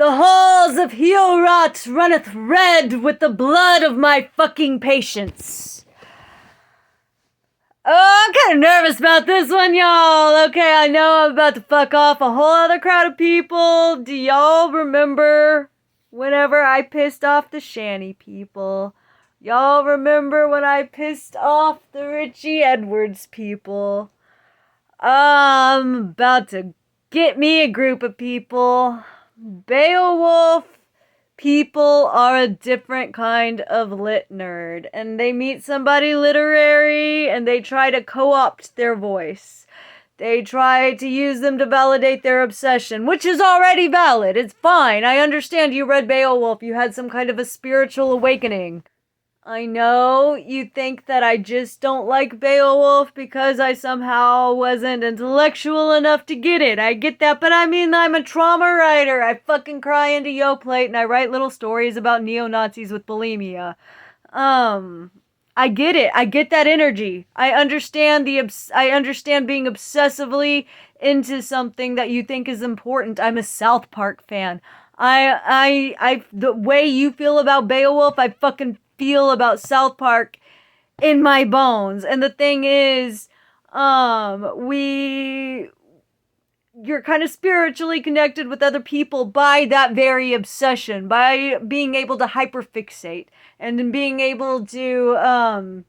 The halls of Heorot runneth red with the blood of my fucking patience. Oh, I'm kind of nervous about this one, y'all. Okay, I know I'm about to fuck off a whole other crowd of people. Do y'all remember whenever I pissed off the Shanny people? Y'all remember when I pissed off the Richie Edwards people? I'm about to get me a group of people. Beowulf people are a different kind of lit nerd, and they meet somebody literary and they try to co-opt their voice. They try to use them to validate their obsession, which is already valid. It's fine. I understand you read Beowulf. You had some kind of a spiritual awakening. I know you think that I just don't like Beowulf because I somehow wasn't intellectual enough to get it. I get that, but I mean, I'm a trauma writer. I fucking cry into Yoplate and I write little stories about neo-Nazis with bulimia. I get it. I get that energy. I understand I understand being obsessively into something that you think is important. I'm a South Park fan. The way you feel about Beowulf, I fucking feel about South Park in my bones. And the thing is, you're kind of spiritually connected with other people by that very obsession, by being able to hyperfixate and being able to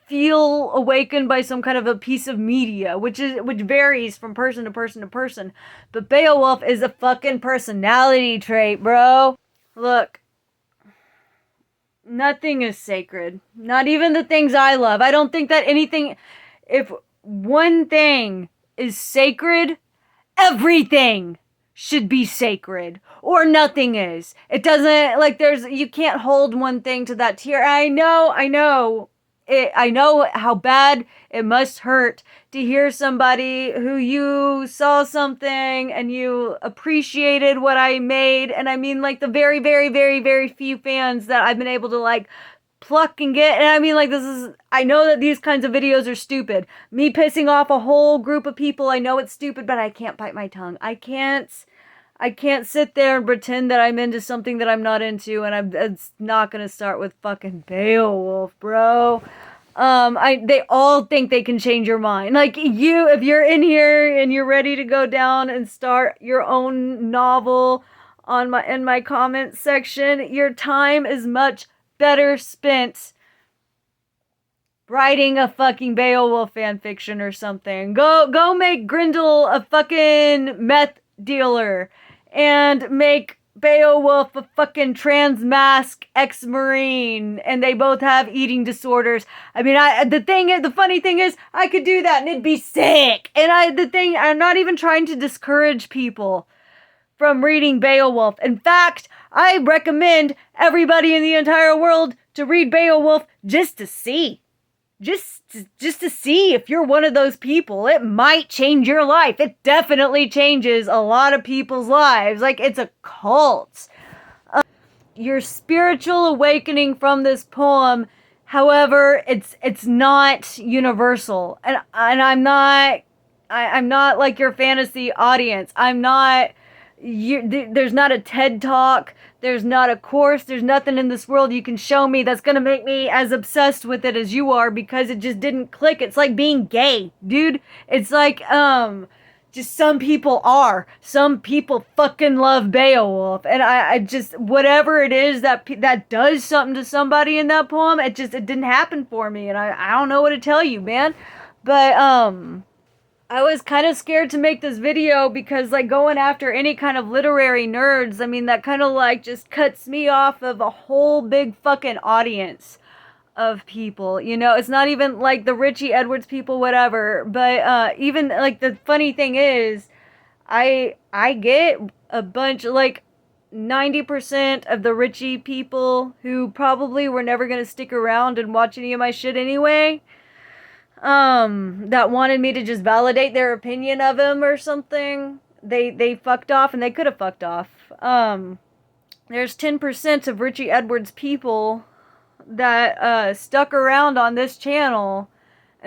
feel awakened by some kind of a piece of media, which varies from person to person to person. But Beowulf is a fucking personality trait, bro. Look, nothing is sacred. Not even the things I love. I don't think that anything, if one thing is sacred, everything should be sacred. Or nothing is. It doesn't, like, you can't hold one thing to that tier. I know how bad it must hurt to hear somebody who you saw something and you appreciated what I made. And I mean, like, the very, very, very, very few fans that I've been able to, like, pluck and get. And I mean, like, I know that these kinds of videos are stupid. Me pissing off a whole group of people, I know it's stupid, but I can't bite my tongue. I can't sit there and pretend that I'm into something that I'm not into, and it's not gonna start with fucking Beowulf, bro. They all think they can change your mind. Like, if you're in here and you're ready to go down and start your own novel in my comment section, your time is much better spent writing a fucking Beowulf fanfiction or something. Go make Grendel a fucking meth dealer and make Beowulf a fucking trans-mask ex-marine, and they both have eating disorders. I mean, the funny thing is, I could do that and it'd be sick. And I'm not even trying to discourage people from reading Beowulf. In fact, I recommend everybody in the entire world to read Beowulf just to see. Just to see if you're one of those people. It might change your life. It definitely changes a lot of people's lives. Like, it's a cult. Your spiritual awakening from this poem, however, it's not universal. And I'm not like your fantasy audience. There's not a TED Talk. There's not a course. There's nothing in this world you can show me that's gonna make me as obsessed with it as you are, because it just didn't click. It's like being gay, dude. It's like, just some people are. Some people fucking love Beowulf. And I just, whatever it is that does something to somebody in that poem, it didn't happen for me. And I don't know what to tell you, man. But, I was kind of scared to make this video because, like, going after any kind of literary nerds, I mean, that kind of, like, just cuts me off of a whole big fucking audience of people, you know? It's not even, like, the Richie Edwards people, whatever, but, even, like, the funny thing is, I get a bunch, like, 90% of the Richie people who probably were never gonna stick around and watch any of my shit anyway, that wanted me to just validate their opinion of him or something. They fucked off, and they could have fucked off. There's 10% of Richie Edwards people that stuck around on this channel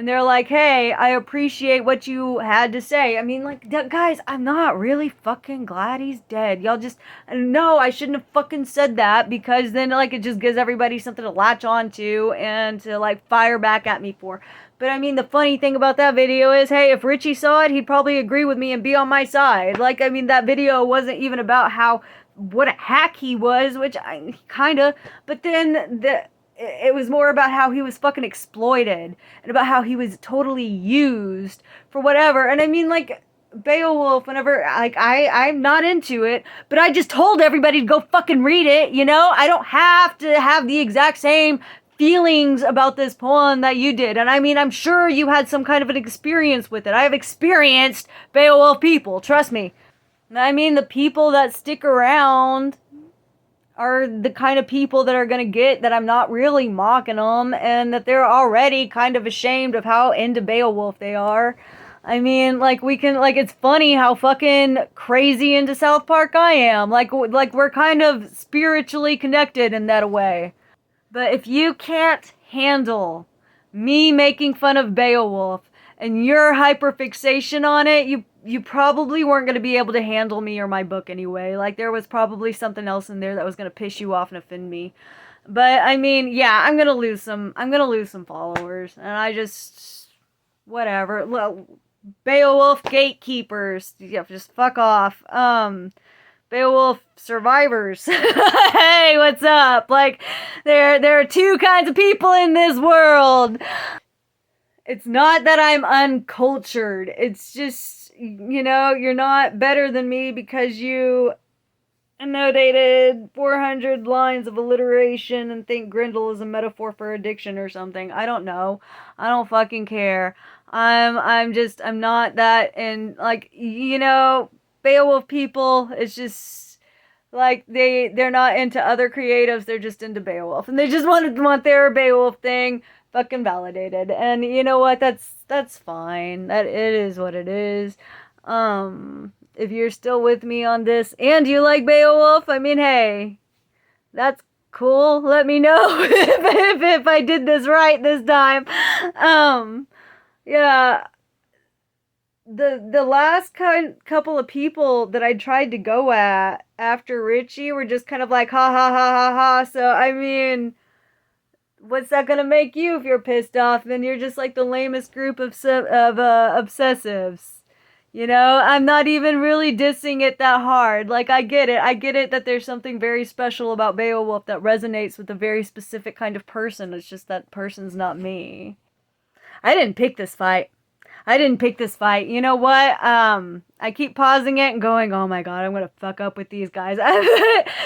and they're like, hey, I appreciate what you had to say. I mean, like, guys, I'm not really fucking glad he's dead. Y'all just, no, I shouldn't have fucking said that, because then, like, it just gives everybody something to latch on to and to, like, fire back at me for. But I mean, the funny thing about that video is, hey, if Richie saw it, he'd probably agree with me and be on my side. Like, I mean, that video wasn't even about what a hack he was, which I kinda, but then it was more about how he was fucking exploited and about how he was totally used for whatever. And I mean, like, Beowulf, whenever, like, I'm not into it, but I just told everybody to go fucking read it, you know? I don't have to have the exact same feelings about this poem that you did. And I mean, I'm sure you had some kind of an experience with it. I have experienced Beowulf people, trust me. I mean, the people that stick around are the kind of people that are gonna get that I'm not really mocking them, and that they're already kind of ashamed of how into Beowulf they are. I mean, like, it's funny how fucking crazy into South Park I am. Like we're kind of spiritually connected in that way. But if you can't handle me making fun of Beowulf and your hyperfixation on it, you probably weren't going to be able to handle me or my book anyway. Like, there was probably something else in there that was going to piss you off and offend me. But I mean, yeah, I'm going to lose some followers, and I just, whatever. Beowulf gatekeepers, yeah, just fuck off. Beowulf survivors. Hey, what's up? Like, there are two kinds of people in this world. It's not that I'm uncultured. It's just, you know, you're not better than me because you annotated 400 lines of alliteration and think Grendel is a metaphor for addiction or something. I don't know. I don't fucking care. I'm not that, and, like, you know, Beowulf people, it's just like they're not into other creatives, they're just into Beowulf, and they just want their Beowulf thing fucking validated. And you know what, that's fine, that it is what it is. If you're still with me on this and you like Beowulf, I mean, hey, that's cool. Let me know if I did this right this time. Yeah, the last couple of people that I tried to go at after Richie were just kind of like, ha ha ha ha ha. So I mean, what's that gonna make you if you're pissed off? Then you're just like the lamest group of obsessives. You know, I'm not even really dissing it that hard. Like, I get it that there's something very special about Beowulf that resonates with a very specific kind of person. It's just that person's not me. I didn't pick this fight. You know what? I keep pausing it and going, oh my god, I'm gonna fuck up with these guys.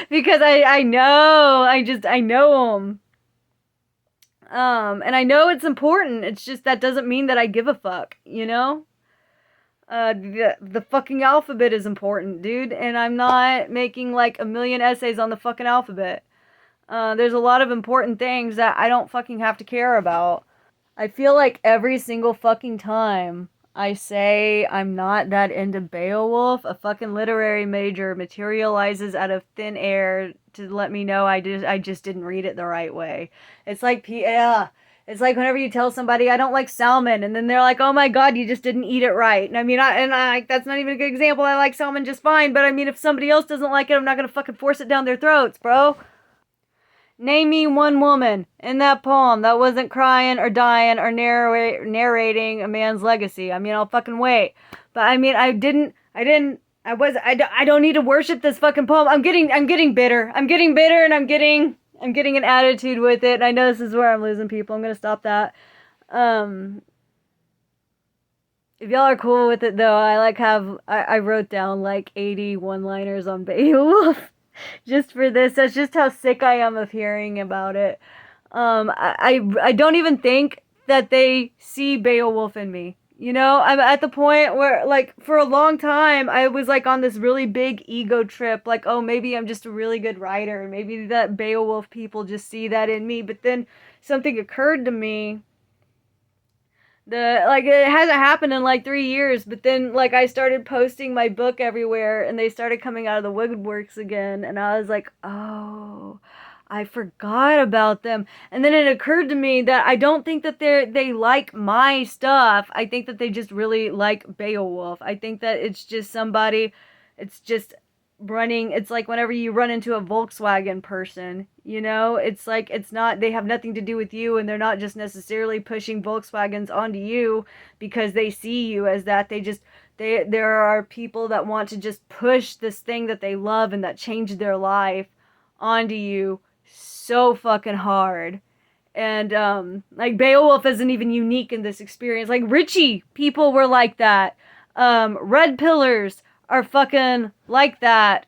Because I know them. And I know it's important. It's just that doesn't mean that I give a fuck, you know? The fucking alphabet is important, dude, and I'm not making like a million essays on the fucking alphabet. There's a lot of important things that I don't fucking have to care about. I feel like every single fucking time I say I'm not that into Beowulf, a fucking literary major materializes out of thin air to let me know I just didn't read it the right way. It's like, it's like whenever you tell somebody I don't like salmon, and then they're like, oh my god, you just didn't eat it right. And I mean, I that's not even a good example. I like salmon just fine, but I mean, if somebody else doesn't like it, I'm not gonna fucking force it down their throats, bro. Name me one woman in that poem that wasn't crying or dying or narrating a man's legacy. I mean, I'll fucking wait. But I mean, I don't need to worship this fucking poem. I'm getting bitter. I'm getting bitter, and I'm getting an attitude with it. And I know this is where I'm losing people. I'm gonna stop that. If y'all are cool with it though, I wrote down like 80 one-liners on Beowulf. Just for this. That's just how sick I am of hearing about it. I don't even think that they see Beowulf in me. You know, I'm at the point where, like, for a long time, I was, like, on this really big ego trip. Like, oh, maybe I'm just a really good writer. Maybe that Beowulf people just see that in me. But then something occurred to me. It hasn't happened in like 3 years, but then like I started posting my book everywhere, and they started coming out of the woodworks again, and I was like, oh, I forgot about them. And then it occurred to me that I don't think that they like my stuff. I think that they just really like Beowulf. I think that it's just somebody, it's just running, it's like whenever you run into a Volkswagen person, you know, it's like it's not, they have nothing to do with you, and they're not just necessarily pushing Volkswagens onto you because they see you as that. They just, there are people that want to just push this thing that they love and that changed their life onto you so fucking hard. And like Beowulf isn't even unique in this experience. Like Richie people were like that. Red pillars are fucking like that.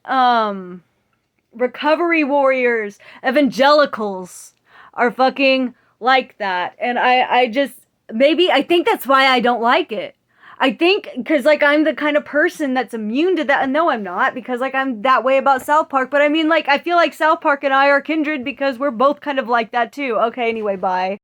Recovery warriors, evangelicals are fucking like that. And I just, maybe, I think that's why I don't like it. I think because, like, I'm the kind of person that's immune to that. And no, I'm not, because, like, I'm that way about South Park. But I mean, like, I feel like South Park and I are kindred because we're both kind of like that, too. Okay, anyway, bye.